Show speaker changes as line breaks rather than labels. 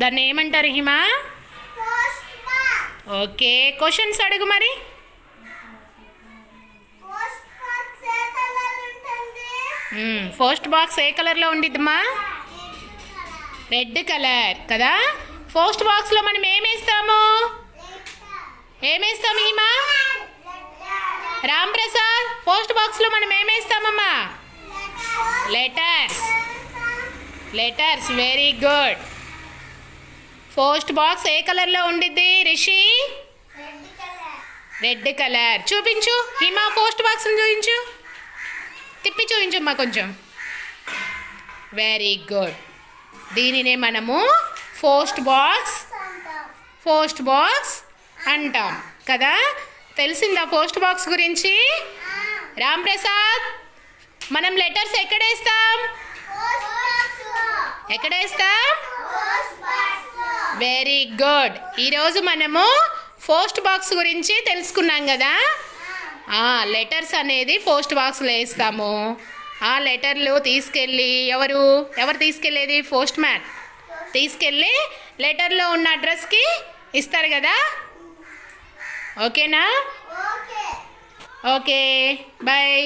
దాన్ని ఏమంటారు Hima? Okay, questions అడుగు మరి. పోస్ట్ బాక్స్ ఏ కలర్లో ఉండిద్దమ్మా? రెడ్ కలర్ కదా. పోస్ట్ బాక్స్లో మనం ఏమేస్తాము? ఏమేస్తాము హిమా? రామ్ ప్రసాద్, పోస్ట్ బాక్స్లో మనం ఏమేస్తామమ్మా? Letters. Letters, very good. Post box ఏ కలర్లో ఉండిద్ది రిషి? Red colour. చూపించు హిమా, పోస్ట్ బాక్స్ని చూపించు, తిప్పి చూపించమ్మా కొంచెం. Very good. దీనినే మనము పోస్ట్ బాక్స్ అంటాం కదా. తెలిసిందా పోస్ట్ బాక్స్ గురించి? రామ్ ప్రసాద్, మనం లెటర్స్ ఎక్కడేస్తాం? Very good. ఈరోజు మనము పోస్ట్ బాక్స్ గురించి తెలుసుకున్నాం కదా. లెటర్స్ అనేది పోస్ట్ బాక్స్లో వేస్తాము. ఆ లెటర్లు తీసుకెళ్ళి ఎవరు తీసుకెళ్ళేది? పోస్ట్ మ్యాన్ తీసుకెళ్ళి లెటర్లో ఉన్న అడ్రస్కి ఇస్తారు కదా. ఓకేనా? Okay, bye.